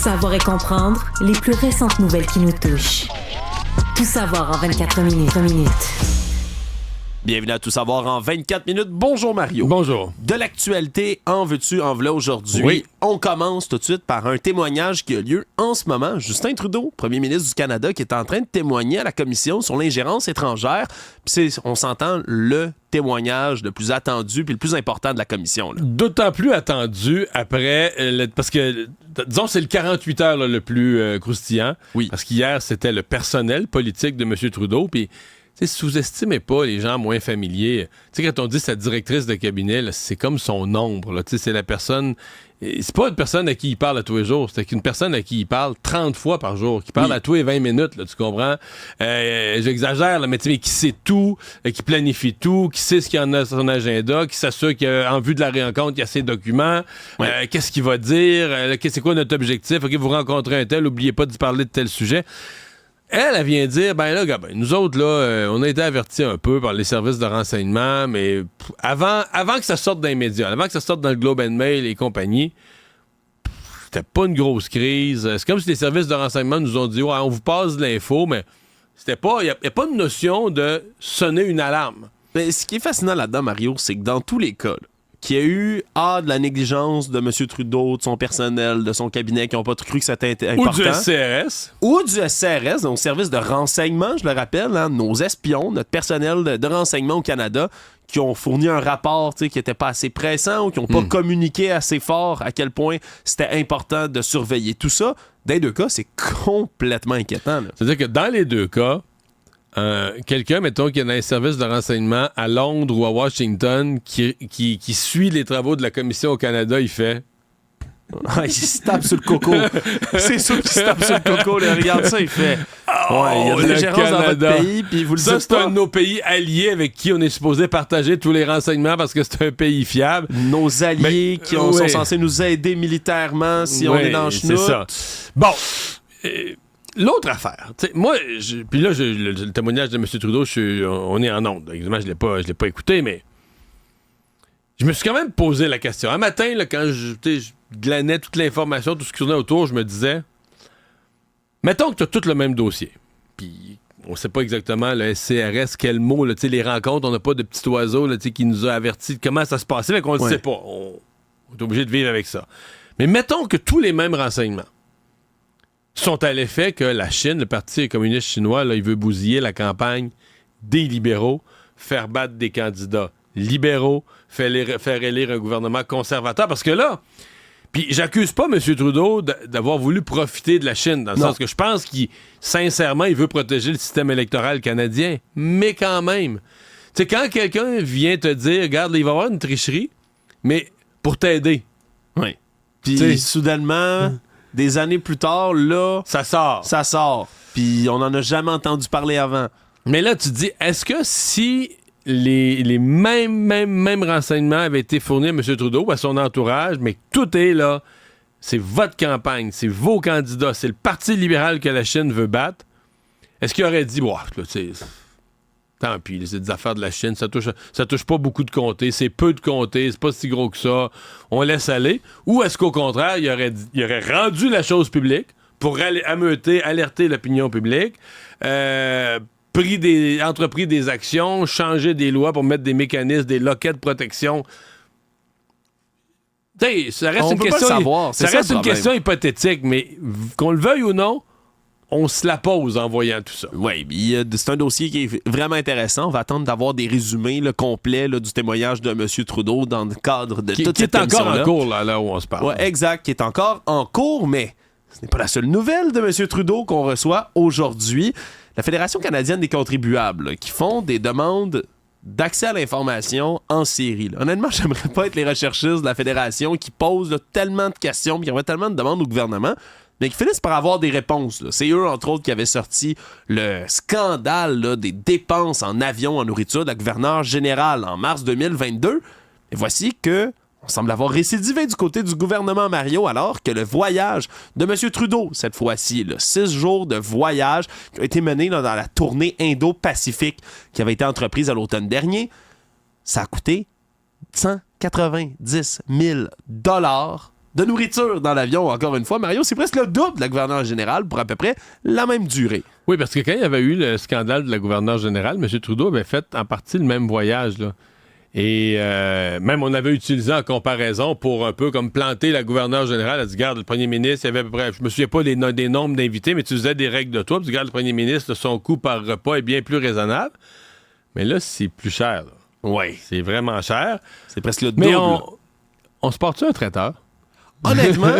Savoir et comprendre les plus récentes nouvelles qui nous touchent. Tout savoir en 24 minutes. Bienvenue à Tout savoir en 24 minutes. Bonjour Mario. Bonjour. De l'actualité, en veux-tu, en voilà aujourd'hui. Oui. On commence tout de suite par un témoignage qui a lieu en ce moment. Justin Trudeau, premier ministre du Canada, qui est en train de témoigner à la Commission sur l'ingérence étrangère. Puis on s'entend, le témoignage le plus attendu puis le plus important de la Commission. Là. D'autant plus attendu après, parce que, disons, c'est le 48 heures là, le plus croustillant. Oui. Parce qu'hier, c'était le personnel politique de M. Trudeau, puis sous-estimez pas les gens moins familiers. Tu sais, quand on dit sa directrice de cabinet, là, c'est comme son ombre. Là. C'est la personne... C'est pas une personne à qui il parle à tous les jours. C'est une personne à qui il parle 30 fois par jour, qui parle à tous les 20 minutes, là, tu comprends? J'exagère, là, mais qui sait tout, qui planifie tout, qui sait ce qu'il y en a sur son agenda, qui s'assure qu'en vue de la rencontre, il y a ses documents, qu'est-ce qu'il va dire, c'est quoi notre objectif, OK, vous rencontrez un tel, n'oubliez pas de parler de tel sujet. Elle vient dire, nous autres, là, on a été avertis un peu par les services de renseignement, mais avant que ça sorte dans les médias, avant que ça sorte dans le Globe and Mail et compagnie, c'était pas une grosse crise. C'est comme si les services de renseignement nous ont dit, ouais, on vous passe de l'info, mais c'était pas, il n'y a pas de notion de sonner une alarme. Mais ce qui est fascinant là-dedans, Mario, c'est que dans tous les cas, là, qu'il y a eu de la négligence de M. Trudeau, de son personnel, de son cabinet, qui n'ont pas cru que c'était important. Ou du SCRS. Ou du SCRS, donc service de renseignement, je le rappelle, hein, nos espions, notre personnel de renseignement au Canada, qui ont fourni un rapport qui n'était pas assez pressant ou qui n'ont pas communiqué assez fort à quel point c'était important de surveiller tout ça. Dans les deux cas, c'est complètement inquiétant. Là. C'est-à-dire que dans les deux cas, quelqu'un, mettons, qui est dans un service de renseignement à Londres ou à Washington, qui suit les travaux de la Commission au Canada, il fait... Il se tape sur le coco. C'est sûr qu'il se tape sur le coco. Là. Regarde ça, il fait... il y a de l'ingérence dans votre pays, puis vous le dites pas. Ça, c'est un de nos pays alliés avec qui on est supposé partager tous les renseignements parce que c'est un pays fiable. Nos alliés qui sont censés nous aider militairement si on est dans le chenoute. C'est ça. Bon... L'autre affaire, moi, puis là, le témoignage de M. Trudeau, on est en onde. Évidemment, je l'ai pas écouté, mais je me suis quand même posé la question. Un matin, là, quand je glanais toute l'information, tout ce qui tournait autour, je me disais, mettons que tu as tout le même dossier, puis on sait pas exactement le SCRS, quel mot, là, les rencontres, on n'a pas de petit oiseau là, qui nous a averti de comment ça se passait, mais qu'on ne sait pas. On est obligé de vivre avec ça. Mais mettons que tous les mêmes renseignements sont à l'effet que la Chine, le Parti communiste chinois, là, il veut bousiller la campagne des libéraux, faire battre des candidats libéraux, faire élire un gouvernement conservateur. Parce que là, puis j'accuse pas M. Trudeau d'avoir voulu profiter de la Chine, dans le sens que je pense sincèrement, il veut protéger le système électoral canadien. Mais quand même, tu sais, quand quelqu'un vient te dire, regarde, là, il va y avoir une tricherie, mais pour t'aider. Oui. Puis soudainement... Des années plus tard, là... Ça sort. Puis on n'en a jamais entendu parler avant. Mais là, tu te dis, est-ce que si les mêmes renseignements avaient été fournis à M. Trudeau ou à son entourage, mais tout est là, c'est votre campagne, c'est vos candidats, c'est le Parti libéral que la Chine veut battre, est-ce qu'il aurait dit, tant pis, c'est des affaires de la Chine, ça touche pas beaucoup de comtés, c'est peu de comtés, c'est pas si gros que ça, on laisse aller. Ou est-ce qu'au contraire, il aurait rendu la chose publique pour alerter l'opinion publique, entrepris des actions, changer des lois pour mettre des mécanismes, des loquets de protection. T'sais, ça reste une question, ça reste une question hypothétique, mais qu'on le veuille ou non, on se la pose en voyant tout ça. Oui, c'est un dossier qui est vraiment intéressant. On va attendre d'avoir des résumés complets du témoignage de M. Trudeau dans le cadre de toute cette émission-là. Qui est encore en cours, là où on se parle. Oui, exact, qui est encore en cours, mais ce n'est pas la seule nouvelle de M. Trudeau qu'on reçoit aujourd'hui. La Fédération canadienne des contribuables, qui font des demandes d'accès à l'information en série. Là. Honnêtement, j'aimerais pas être les recherchistes de la Fédération qui posent tellement de questions, qui envoient tellement de demandes au gouvernement, mais qui finissent par avoir des réponses. Là. C'est eux, entre autres, qui avaient sorti le scandale des dépenses en avion en nourriture de la gouverneure générale en mars 2022. Et voici que on semble avoir récidivé du côté du gouvernement Mario, alors que le voyage de M. Trudeau, cette fois-ci, 6 jours de voyage qui a été mené dans la tournée Indo-Pacifique qui avait été entreprise à l'automne dernier, ça a coûté 190 000 $ de nourriture dans l'avion, encore une fois. Mario, c'est presque le double de la gouverneure générale pour à peu près la même durée. Oui, parce que quand il y avait eu le scandale de la gouverneure générale, M. Trudeau avait fait en partie le même voyage, là. Et même on avait utilisé en comparaison pour un peu comme planter la gouverneure générale. Elle dit, regarde, le premier ministre, il y avait à peu près, je me souviens pas des nombres d'invités, mais tu faisais des règles de toi. Puis regarde, le premier ministre, son coût par repas est bien plus raisonnable. Mais là, c'est plus cher. Oui. C'est vraiment cher. C'est presque le double. Mais on se porte-tu un traiteur? Honnêtement,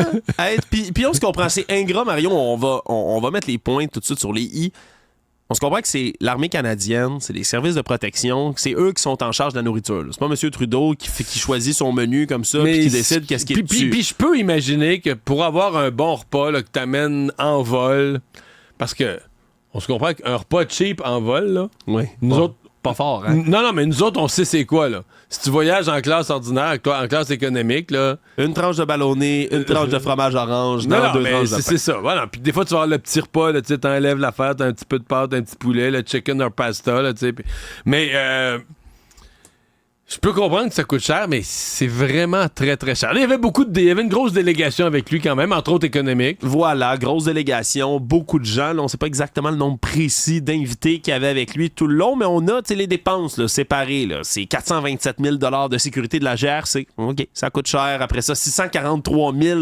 puis on se comprend. C'est ingrat, Mario. On va mettre les points tout de suite sur les i. On se comprend que c'est l'armée canadienne, c'est les services de protection, c'est eux qui sont en charge de la nourriture. Là. C'est pas M. Trudeau qui choisit son menu comme ça puis qui décide qu'est-ce qui est dessus. Puis je peux imaginer que pour avoir un bon repas là, que t'amènes en vol, parce que on se comprend qu'un repas cheap en vol, là, oui. Nous autres, pas fort, hein? Non, mais nous autres, on sait c'est quoi, là. Si tu voyages en classe ordinaire, en classe économique, là... Une tranche de ballonné, une tranche de fromage orange, deux tranches de pain. C'est ça, voilà. Puis des fois, tu vas avoir le petit repas, là, tu sais, t'enlèves l'affaire, t'as un petit peu de pâte, un petit poulet, le chicken or pasta, là, tu sais. Mais, je peux comprendre que ça coûte cher, mais c'est vraiment très, très cher. Là, il y avait une grosse délégation avec lui quand même, entre autres économique. Voilà, grosse délégation, beaucoup de gens. Là, on sait pas exactement le nombre précis d'invités qu'il y avait avec lui tout le long, mais on a les dépenses là, séparées. Là. C'est 427 000 $ de sécurité de la GRC. OK, ça coûte cher. Après ça, 643 000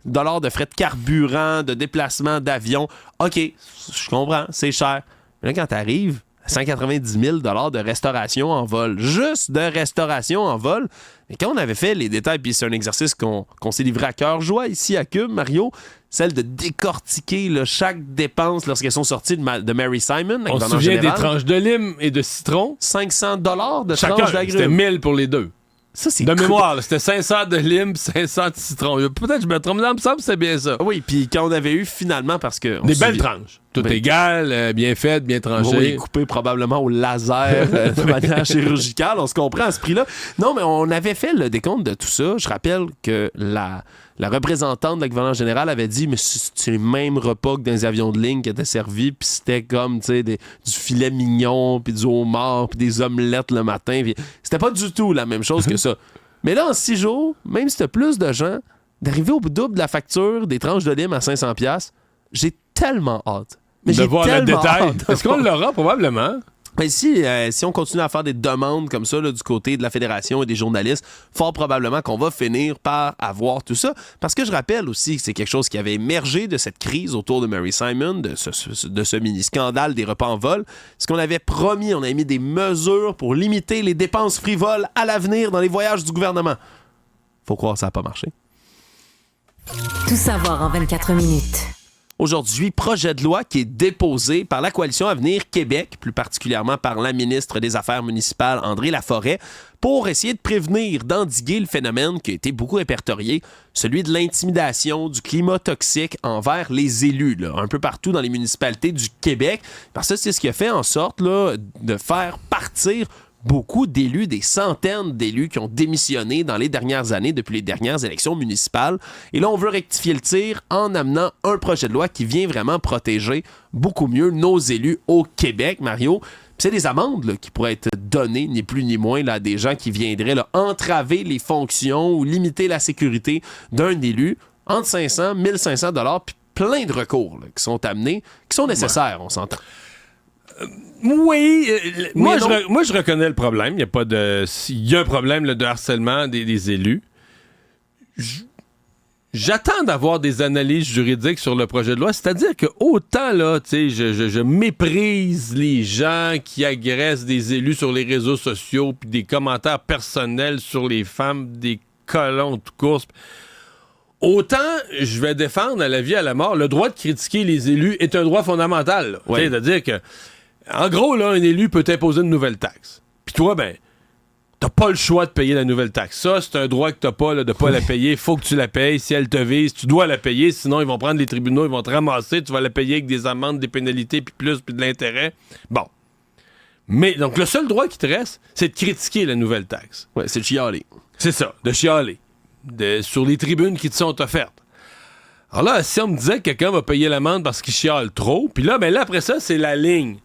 dollars de frais de carburant, de déplacement, d'avion. OK, je comprends, c'est cher. Mais là, quand t'arrives... 190 000 $ de restauration en vol. Juste de restauration en vol. Mais quand on avait fait les détails, puis c'est un exercice qu'on s'est livré à cœur joie ici à Cube, Mario, celle de décortiquer là, chaque dépense lorsqu'elles sont sorties de Mary Simon. On se souvient des tranches de lime et de citron. 500 $ de chacun, tranches d'agrumes. C'était 1000 pour les deux. Ça, c'est de mémoire, là, c'était 500 de lime, 500 de citron. Peut-être que je me trompe, là, il me semble que c'est bien ça. Oui, puis quand on avait eu finalement, parce que... Des belles tranches. Tout égal, bien fait, bien tranché. Oui, coupé probablement au laser de manière chirurgicale, on se comprend à ce prix-là. Non, mais on avait fait le décompte de tout ça. Je rappelle que la représentante de la gouverneure générale avait dit, mais c'est les mêmes repas que dans les avions de ligne qui étaient servis, puis c'était comme, tu sais, du filet mignon, puis du homard, puis des omelettes le matin. Pis c'était pas du tout la même chose que ça. Mais là, en 6 jours, même si t'as plus de gens, d'arriver au double de la facture des tranches de lime à 500$, j'ai tellement hâte. Mais de voir le détail. Est-ce qu'on l'aura? l'aura? Probablement. Mais si on continue à faire des demandes comme ça là, du côté de la Fédération et des journalistes, fort probablement qu'on va finir par avoir tout ça. Parce que je rappelle aussi que c'est quelque chose qui avait émergé de cette crise autour de Mary Simon, de ce mini-scandale des repas en vol. Ce qu'on avait promis, on avait mis des mesures pour limiter les dépenses frivoles à l'avenir dans les voyages du gouvernement. Faut croire que ça n'a pas marché. Tout savoir en 24 minutes. Aujourd'hui, projet de loi qui est déposé par la Coalition Avenir Québec, plus particulièrement par la ministre des Affaires municipales, André Laforêt, pour essayer de prévenir, d'endiguer le phénomène qui a été beaucoup répertorié, celui de l'intimidation, du climat toxique envers les élus, là, un peu partout dans les municipalités du Québec. Parce que c'est ce qui a fait en sorte là, de faire partir beaucoup d'élus, des centaines d'élus qui ont démissionné dans les dernières années depuis les dernières élections municipales. Et là, on veut rectifier le tir en amenant un projet de loi qui vient vraiment protéger beaucoup mieux nos élus au Québec, Mario. Puis c'est des amendes là, qui pourraient être données, ni plus ni moins, là, à des gens qui viendraient là, entraver les fonctions ou limiter la sécurité d'un élu entre 500 et 1500 $, puis plein de recours là, qui sont amenés, qui sont nécessaires, on s'entend. Oui, moi je reconnais le problème. Il y a un problème là, de harcèlement des élus. J'attends d'avoir des analyses juridiques sur le projet de loi. C'est-à-dire que autant là, tu sais, je méprise les gens qui agressent des élus sur les réseaux sociaux, puis des commentaires personnels sur les femmes, des colons de course. Autant je vais défendre à la vie à la mort, le droit de critiquer les élus est un droit fondamental. Oui. C'est-à-dire que, en gros, là, un élu peut t'imposer une nouvelle taxe. Puis toi, ben, t'as pas le choix de payer la nouvelle taxe. Ça, c'est un droit que t'as pas, là, de pas la payer. Faut que tu la payes. Si elle te vise, tu dois la payer. Sinon, ils vont prendre les tribunaux, ils vont te ramasser. Tu vas la payer avec des amendes, des pénalités, puis de l'intérêt. Bon. Mais, donc, le seul droit qui te reste, c'est de critiquer la nouvelle taxe. Ouais, c'est de chialer. C'est ça, de chialer. Sur les tribunes qui te sont offertes. Alors là, si on me disait que quelqu'un va payer l'amende parce qu'il chiale trop, puis là, ben là, après ça, c'est la ligne.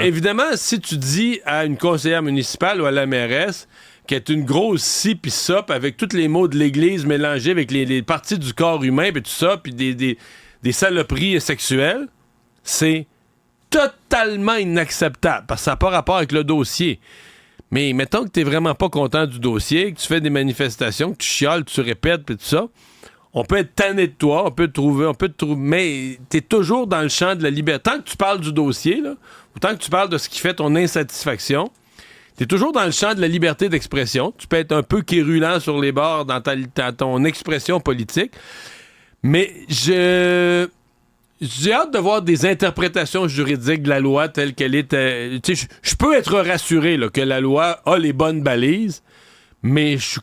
Évidemment, si tu dis à une conseillère municipale ou à la mairesse, qui est une grosse scie pis ça, pis avec tous les mots de l'Église mélangés avec les parties du corps humain pis tout ça, pis des saloperies sexuelles, c'est totalement inacceptable, parce que ça n'a pas rapport avec le dossier. Mais mettons que t'es vraiment pas content du dossier, que tu fais des manifestations, que tu chiales, tu répètes pis tout ça, on peut être tanné de toi, on peut te trouver, mais t'es toujours dans le champ de la liberté. Tant que tu parles du dossier, là, ou tant que tu parles de ce qui fait ton insatisfaction, t'es toujours dans le champ de la liberté d'expression. Tu peux être un peu quérulent sur les bords dans ton expression politique, mais j'ai hâte de voir des interprétations juridiques de la loi telle qu'elle est. Je peux être rassuré là, que la loi a les bonnes balises, mais je suis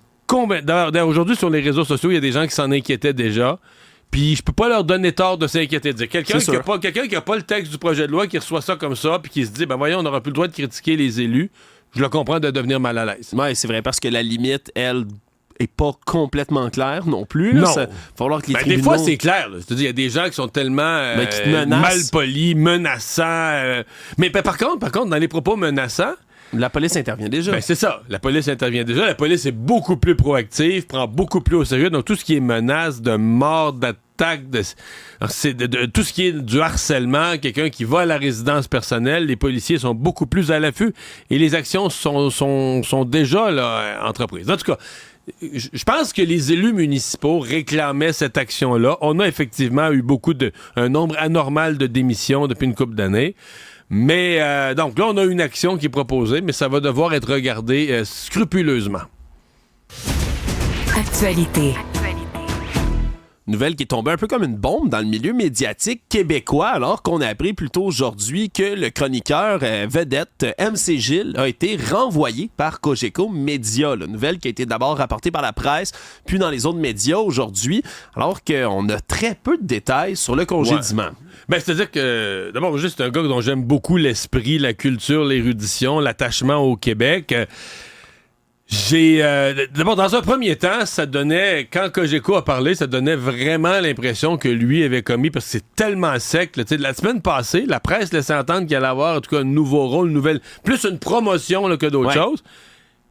d'ailleurs, aujourd'hui, sur les réseaux sociaux, il y a des gens qui s'en inquiétaient déjà. Puis je peux pas leur donner tort de s'inquiéter. Quelqu'un qui a pas le texte du projet de loi, qui reçoit ça comme ça, puis qui se dit, ben voyons, on n'aura plus le droit de critiquer les élus, je le comprends de devenir mal à l'aise. Oui, c'est vrai, parce que la limite, elle, est pas complètement claire non plus. Non. Il va falloir que les tribunaux... Des fois, c'est clair. C'est-à-dire, il y a des gens qui sont tellement malpolis, menaçants. Mais par contre, dans les propos menaçants, la police intervient déjà. Ben c'est ça. La police intervient déjà. La police est beaucoup plus proactive, prend beaucoup plus au sérieux. Donc, tout ce qui est menace de mort, d'attaque, de tout ce qui est du harcèlement, quelqu'un qui va à la résidence personnelle, les policiers sont beaucoup plus à l'affût et les actions sont déjà là, entreprises. En tout cas, je pense que les élus municipaux réclamaient cette action-là. On a effectivement eu un nombre anormal de démissions depuis une couple d'années. Mais donc là, on a une action qui est proposée, mais ça va devoir être regardé scrupuleusement. Actualité. Nouvelle qui est tombée un peu comme une bombe dans le milieu médiatique québécois, alors qu'on a appris plus tôt aujourd'hui que le chroniqueur vedette MC Gilles a été renvoyé par Cogeco Média. La nouvelle qui a été d'abord rapportée par la presse, puis dans les autres médias aujourd'hui, alors qu'on a très peu de détails sur le congédiement. Ouais. Ben, c'est-à-dire que, d'abord, c'est un gars dont j'aime beaucoup l'esprit, la culture, l'érudition, l'attachement au Québec. D'abord, dans un premier temps, ça donnait, quand Cogeco a parlé, ça donnait vraiment l'impression que lui avait commis, parce que c'est tellement sec. Là, la semaine passée, la presse laissait entendre qu'il allait avoir, en tout cas, un nouveau rôle, plus une promotion là, que d'autres choses.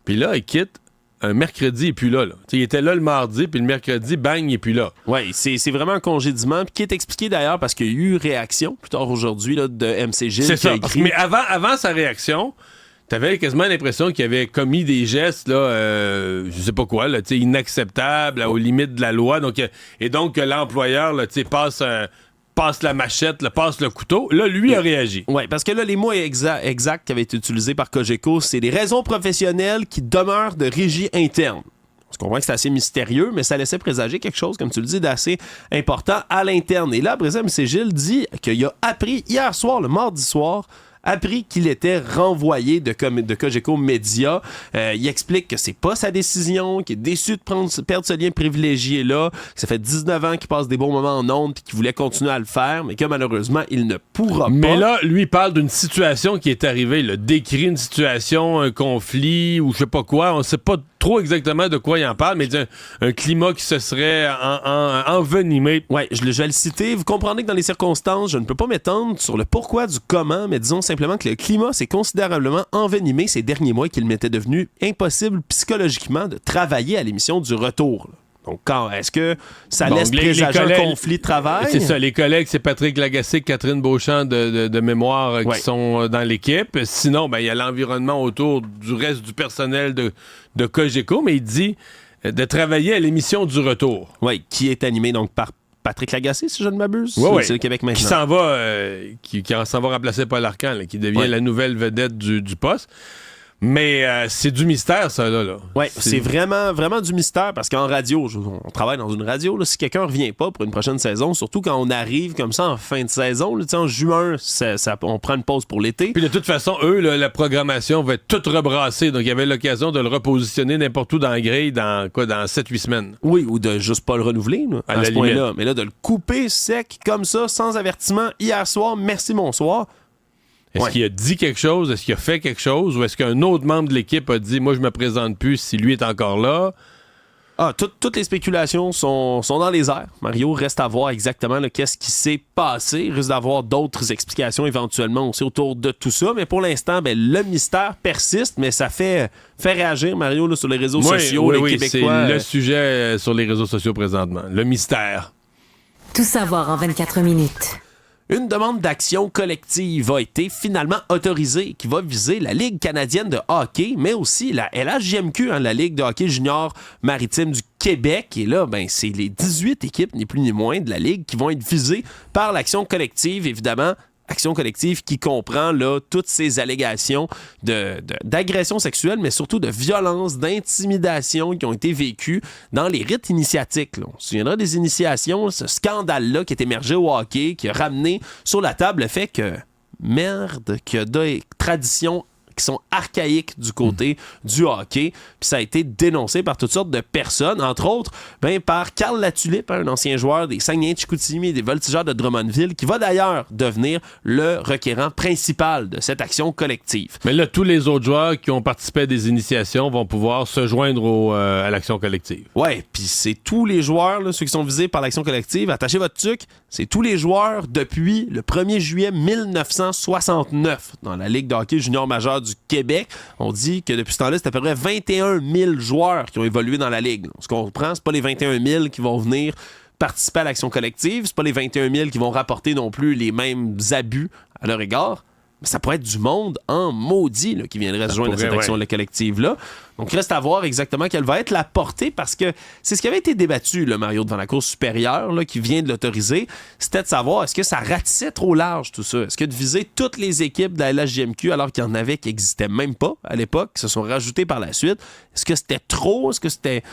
Puis là, il quitte. Un mercredi, il est plus là. Il était là le mardi, puis le mercredi, bang, il est plus là. Oui, c'est vraiment un congédiement, puis qui est expliqué d'ailleurs parce qu'il y a eu réaction plus tard aujourd'hui là, de MC Gilles. C'est ça, mais avant sa réaction, t'avais quasiment l'impression qu'il avait commis des gestes, là, je sais pas quoi, là, inacceptables, aux limites de la loi. Donc, et donc, l'employeur là, passe la machette, là, passe le couteau. Là, lui a réagi. Oui, parce que là, les mots exacts qui avaient été utilisés par Cogeco, c'est des raisons professionnelles qui demeurent de régie interne. Je comprends que c'est assez mystérieux, mais ça laissait présager quelque chose, comme tu le dis, d'assez important à l'interne. Et là, après ça, M. Gilles dit qu'il a appris hier soir, le mardi soir, qu'il était renvoyé de Cogeco Média. Il explique que c'est pas sa décision, qu'il est déçu de perdre ce lien privilégié-là, que ça fait 19 ans qu'il passe des bons moments en ondes et qu'il voulait continuer à le faire, mais que malheureusement, il ne pourra pas. Mais là, lui, il parle d'une situation qui est arrivée. Il décrit une situation, un conflit ou je sais pas quoi. On sait pas trop exactement de quoi il en parle, mais un climat qui se serait envenimé. Oui, je vais le citer. Vous comprendrez que dans les circonstances, je ne peux pas m'étendre sur le pourquoi du comment, mais disons simplement que le climat s'est considérablement envenimé ces derniers mois et qu'il m'était devenu impossible psychologiquement de travailler à l'émission du retour. Donc, est-ce que ça laisse présager un conflit de travail? C'est ça, les collègues, c'est Patrick Lagacé, Catherine Beauchamp de mémoire qui sont dans l'équipe. Sinon, il y a l'environnement autour du reste du personnel de Cogeco, mais il dit de travailler à l'émission du retour. Oui, qui est animée donc par Patrick Lagacé, si je ne m'abuse. Oui. C'est le Québec maintenant. Qui s'en va remplacer Paul Arcand, là, qui devient la nouvelle vedette du poste. Mais c'est du mystère, ça, là. Oui, c'est vraiment, vraiment du mystère, parce qu'en radio, on travaille dans une radio, là, si quelqu'un ne revient pas pour une prochaine saison, surtout quand on arrive comme ça en fin de saison, là, en juin, on prend une pause pour l'été. Puis de toute façon, eux, là, la programmation va être toute rebrassée, donc il y avait l'occasion de le repositionner n'importe où dans la grille dans 7-8 semaines. Oui, ou de juste pas le renouveler, là, à ce point-là. Mais là, de le couper sec comme ça, sans avertissement, hier soir, merci, bonsoir. Est-ce qu'il a dit quelque chose? Est-ce qu'il a fait quelque chose? Ou est-ce qu'un autre membre de l'équipe a dit « Moi, je me présente plus si lui est encore là? » Toutes les spéculations sont dans les airs. Mario, reste à voir exactement qu'est-ce qui s'est passé. Il risque d'avoir d'autres explications éventuellement aussi autour de tout ça. Mais pour l'instant, le mystère persiste, mais ça fait réagir, Mario, là, sur les réseaux sociaux, les Québécois. C'est le sujet sur les réseaux sociaux présentement. Le mystère. Tout savoir en 24 minutes. Une demande d'action collective a été finalement autorisée qui va viser la Ligue canadienne de hockey, mais aussi la LHJMQ, la Ligue de hockey junior maritime du Québec. Et là, c'est les 18 équipes, ni plus ni moins, de la Ligue qui vont être visées par l'action collective, évidemment. Action collective qui comprend là, toutes ces allégations d'agression sexuelle, mais surtout de violence, d'intimidation qui ont été vécues dans les rites initiatiques. Là. On se souviendra des initiations, ce scandale-là qui est émergé au hockey, qui a ramené sur la table le fait que, qu'il y a des traditions qui sont archaïques du côté du hockey. Puis ça a été dénoncé par toutes sortes de personnes, entre autres par Carl Latulippe, un ancien joueur des Saguenay-Chicoutimi et des Voltigeurs de Drummondville, qui va d'ailleurs devenir le requérant principal de cette action collective. Mais là, tous les autres joueurs qui ont participé à des initiations vont pouvoir se joindre à l'action collective. Ouais, puis c'est tous les joueurs, là, ceux qui sont visés par l'action collective, attachez votre tuque, c'est tous les joueurs depuis le 1er juillet 1969 dans la Ligue de hockey junior majeur du Québec. On dit que depuis ce temps-là, c'est à peu près 21 000 joueurs qui ont évolué dans la Ligue. Ce qu'on comprend, c'est pas les 21 000 qui vont venir participer à l'action collective, c'est pas les 21 000 qui vont rapporter non plus les mêmes abus à leur égard, mais ça pourrait être du monde en maudit là, qui viendrait se joindre à cette action collective-là. Donc, reste à voir exactement quelle va être la portée, parce que c'est ce qui avait été débattu, là, Mario, devant la Cour supérieure, là, qui vient de l'autoriser. C'était de savoir, est-ce que ça ratissait trop large, tout ça? Est-ce que de viser toutes les équipes de la LHJMQ, alors qu'il y en avait qui n'existaient même pas à l'époque, qui se sont rajoutées par la suite? Est-ce que c'était trop? Est-ce que c'était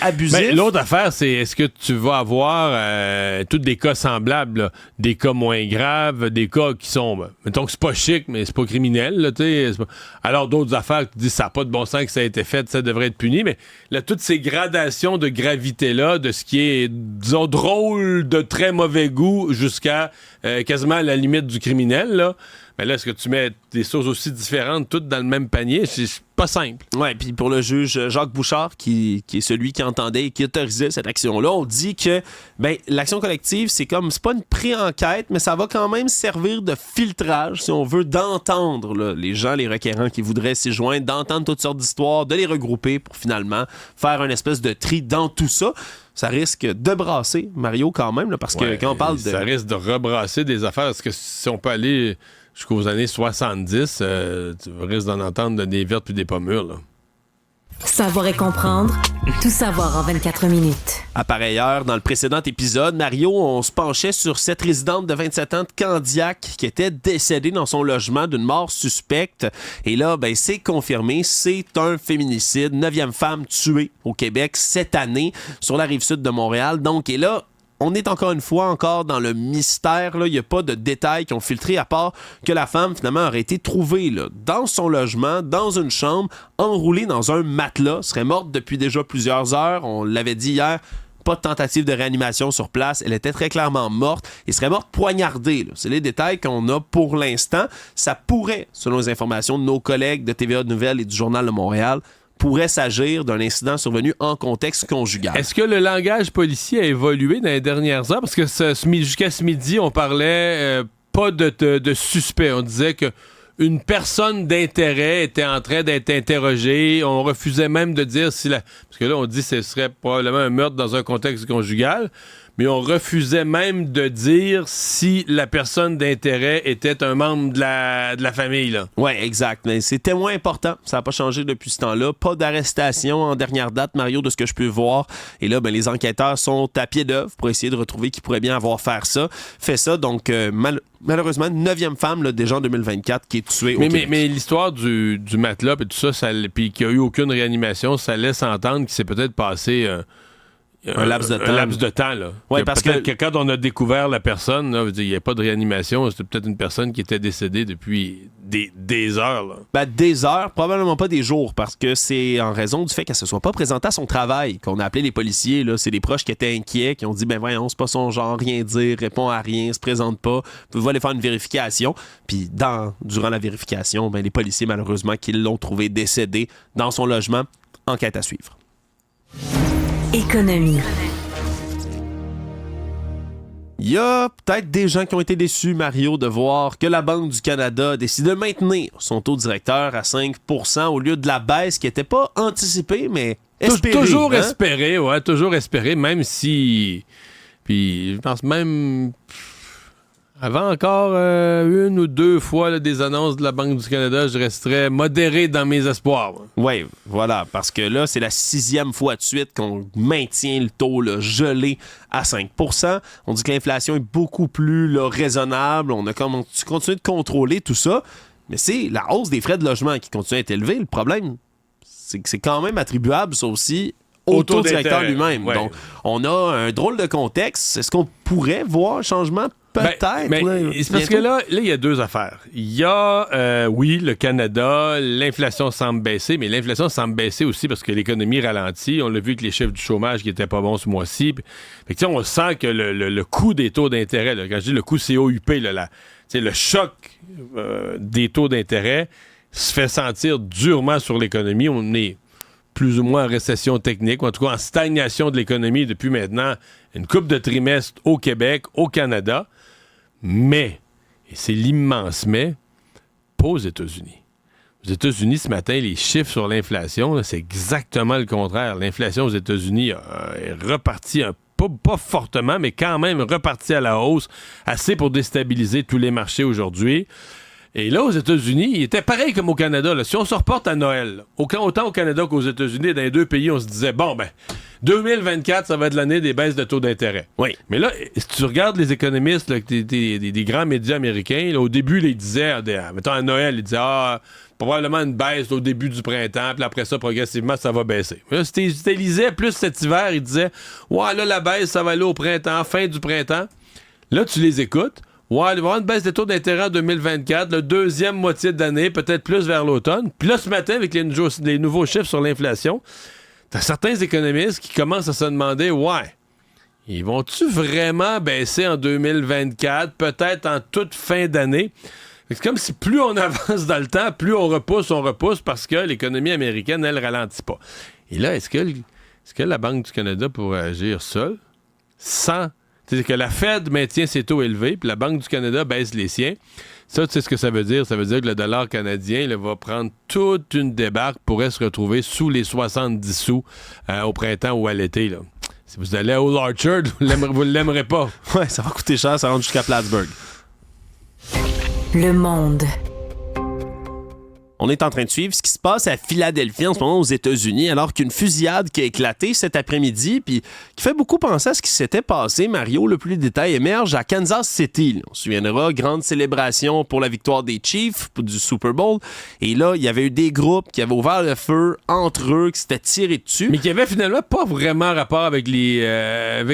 abusif? Ben, l'autre affaire, c'est est-ce que tu vas avoir tous des cas semblables, là? Des cas moins graves, des cas qui sont, mettons que c'est pas chic, mais c'est pas criminel, là, alors d'autres affaires, tu dis ça n'a pas de bon sens que ça a été fait, ça devrait être puni, mais là, toutes ces gradations de gravité-là, de ce qui est, disons, drôle, de très mauvais goût, jusqu'à quasiment à la limite du criminel, là, mais là, est-ce que tu mets des choses aussi différentes, toutes dans le même panier? C'est pas simple. Ouais, puis pour le juge Jacques Bouchard, qui est celui qui entendait et qui autorisait cette action-là, on dit que l'action collective, c'est pas une pré-enquête, mais ça va quand même servir de filtrage, si on veut, d'entendre là, les gens, les requérants qui voudraient s'y joindre, d'entendre toutes sortes d'histoires, de les regrouper pour finalement faire une espèce de tri dans tout ça. Ça risque de brasser, Mario, quand même, là, parce que quand on parle de... Ça risque de rebrasser des affaires. Est-ce que si on peut aller jusqu'aux années 70, tu risques d'en entendre des vertes puis des pas mûres, là. Savoir et comprendre, tout savoir en 24 minutes. À pareille heure, dans le précédent épisode, Mario, on se penchait sur cette résidente de 27 ans de Candiac qui était décédée dans son logement d'une mort suspecte. Et là, c'est confirmé, c'est un féminicide, 9e femme tuée au Québec cette année sur la rive sud de Montréal. Donc, et là, on est encore une fois dans le mystère. Il n'y a pas de détails qui ont filtré, à part que la femme, finalement, aurait été trouvée là, dans son logement, dans une chambre, enroulée dans un matelas, serait morte depuis déjà plusieurs heures. On l'avait dit hier, pas de tentative de réanimation sur place. Elle était très clairement morte et serait morte poignardée. Là. C'est les détails qu'on a pour l'instant. Ça pourrait, selon les informations de nos collègues de TVA Nouvelles et du Journal de Montréal, pourrait s'agir d'un incident survenu en contexte conjugal. Est-ce que le langage policier a évolué dans les dernières heures? Parce que jusqu'à ce midi, on parlait pas de suspect. On disait que une personne d'intérêt était en train d'être interrogée. On refusait même de dire si parce que là, on dit que ce serait probablement un meurtre dans un contexte conjugal. Mais on refusait même de dire si la personne d'intérêt était un membre de la famille, là. Oui, exact. Mais c'est témoin important. Ça n'a pas changé depuis ce temps-là. Pas d'arrestation en dernière date, Mario, de ce que je peux voir. Et là, les enquêteurs sont à pied d'œuvre pour essayer de retrouver qui pourrait bien avoir fait ça. Donc, malheureusement, 9e femme, là, déjà en 2024, qui est tuée au Québec. Mais l'histoire du matelas et tout ça, puis qu'il n'y a eu aucune réanimation, ça laisse entendre qu'il s'est peut-être passé... Un laps de temps, là. Ouais, parce que quand on a découvert la personne, là, il n'y a pas de réanimation, c'était peut-être une personne qui était décédée depuis des heures, là. Des heures, probablement pas des jours, parce que c'est en raison du fait qu'elle se soit pas présentée à son travail qu'on a appelé les policiers, là. C'est des proches qui étaient inquiets, qui ont dit, voyons, c'est pas son genre, rien dire, répond à rien, se présente pas, pouvez aller faire une vérification. Puis durant la vérification, les policiers, malheureusement, qui l'ont trouvé décédée dans son logement, enquête à suivre. Économie. Il y a peut-être des gens qui ont été déçus, Mario, de voir que la Banque du Canada a décidé de maintenir son taux directeur à 5% au lieu de la baisse qui n'était pas anticipée, mais espérée. Toujours espéré, ouais, toujours espéré, même si... Puis je pense même... Avant encore une ou deux fois là, des annonces de la Banque du Canada, je resterais modéré dans mes espoirs. Oui, voilà, parce que là, c'est la 6e fois de suite qu'on maintient le taux là, gelé à 5%. On dit que l'inflation est beaucoup plus là, raisonnable. On a continué de contrôler tout ça, mais c'est la hausse des frais de logement qui continue à être élevée. Le problème, c'est que c'est quand même attribuable, ça aussi, au taux directeur lui-même. Ouais. Donc, on a un drôle de contexte. Est-ce qu'on pourrait voir un changement? Peut-être. C'est parce que là, il y a deux affaires. Il y a, oui, le Canada, l'inflation semble baisser, mais l'inflation semble baisser aussi parce que l'économie ralentit. On l'a vu avec les chiffres du chômage qui n'étaient pas bons ce mois-ci. Fait que, on sent que le coût des taux d'intérêt, là, quand je dis le coût COUP, là, le choc des taux d'intérêt se fait sentir durement sur l'économie. On est plus ou moins en récession technique, ou en tout cas en stagnation de l'économie depuis maintenant une couple de trimestres au Québec, au Canada. Mais, et c'est l'immense mais, pas aux États-Unis. Aux États-Unis, ce matin, les chiffres sur l'inflation, là, c'est exactement le contraire. L'inflation aux États-Unis est repartie, pas fortement, mais quand même repartie à la hausse, assez pour déstabiliser tous les marchés aujourd'hui. Et là, aux États-Unis, il était pareil comme au Canada. Là. Si on se reporte à Noël, là, autant au Canada qu'aux États-Unis, dans les deux pays, on se disait, 2024, ça va être l'année des baisses de taux d'intérêt. Oui. Mais là, si tu regardes les économistes, là, des grands médias américains, là, au début, ils disaient, mettons à Noël, ils disaient, probablement une baisse au début du printemps, puis après ça, progressivement, ça va baisser. Mais là, si tu lisais plus cet hiver, ils disaient, là, la baisse, ça va aller au printemps, fin du printemps. Là, tu les écoutes. Il va y avoir une baisse des taux d'intérêt en 2024, la deuxième moitié d'année, peut-être plus vers l'automne. Puis là, ce matin, avec les nouveaux chiffres sur l'inflation, t'as certains économistes qui commencent à se demander, ils vont-tu vraiment baisser en 2024, peut-être en toute fin d'année? C'est comme si plus on avance dans le temps, plus on repousse parce que l'économie américaine, elle, ralentit pas. Et là, est-ce que la Banque du Canada pourrait agir seule, sans... C'est-à-dire que la Fed maintient ses taux élevés, puis la Banque du Canada baisse les siens. Ça, tu sais ce que ça veut dire? Ça veut dire que le dollar canadien là, va prendre toute une débarque, pourrait se retrouver sous les 70 sous au printemps ou à l'été. Là. Si vous allez à Old Orchard, vous l'aimerez pas. Ouais, ça va coûter cher, ça rentre jusqu'à Plattsburgh. Le Monde. On est en train de suivre ce qui se passe à Philadelphie en ce moment aux États-Unis, alors qu'une fusillade qui a éclaté cet après-midi, puis qui fait beaucoup penser à ce qui s'était passé. Mario, le plus de détails émerge à Kansas City. On se souviendra, grande célébration pour la victoire des Chiefs du Super Bowl. Et là, il y avait eu des groupes qui avaient ouvert le feu entre eux, qui s'étaient tirés dessus. Mais qui avaient finalement pas vraiment rapport avec le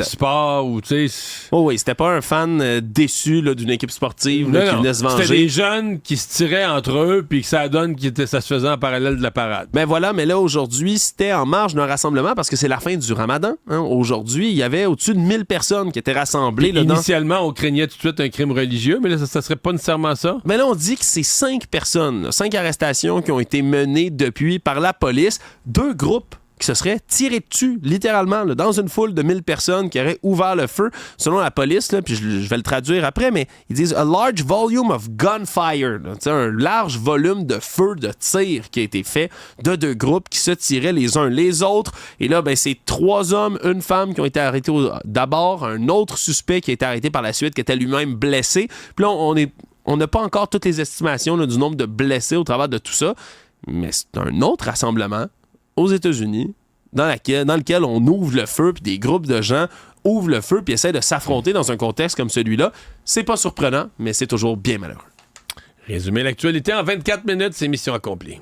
sport ou tu sais. Oh oui, c'était pas un fan déçu là, d'une équipe sportive qui venait se venger. C'était des jeunes qui se tiraient entre eux, puis que ça donne que ça se faisait en parallèle de la parade. Ben voilà, mais là, aujourd'hui, c'était en marge d'un rassemblement parce que c'est la fin du Ramadan. Hein. Aujourd'hui, il y avait au-dessus de 1000 personnes qui étaient rassemblées. Là, initialement, on craignait tout de suite un crime religieux, mais là, ça serait pas nécessairement ça. Mais là, on dit que c'est 5 personnes, 5 arrestations qui ont été menées depuis par la police. 2 groupes qui se seraient tirés dessus, littéralement, là, dans une foule de 1000 personnes qui auraient ouvert le feu. Selon la police, là, puis je vais le traduire après, mais ils disent « a large volume of gunfire », un large volume de feu, de tir qui a été fait de 2 groupes qui se tiraient les uns les autres. Et là, ben, c'est 3 hommes, une femme qui ont été arrêtés d'abord, un autre suspect qui a été arrêté par la suite, qui était lui-même blessé. Puis là, on n'a pas encore toutes les estimations là, du nombre de blessés au travers de tout ça, mais c'est un autre rassemblement aux États-Unis, dans lequel on ouvre le feu, puis des groupes de gens ouvrent le feu, puis essaient de s'affronter dans un contexte comme celui-là. C'est pas surprenant, mais c'est toujours bien malheureux. Résumer l'actualité en 24 minutes, c'est mission accomplie.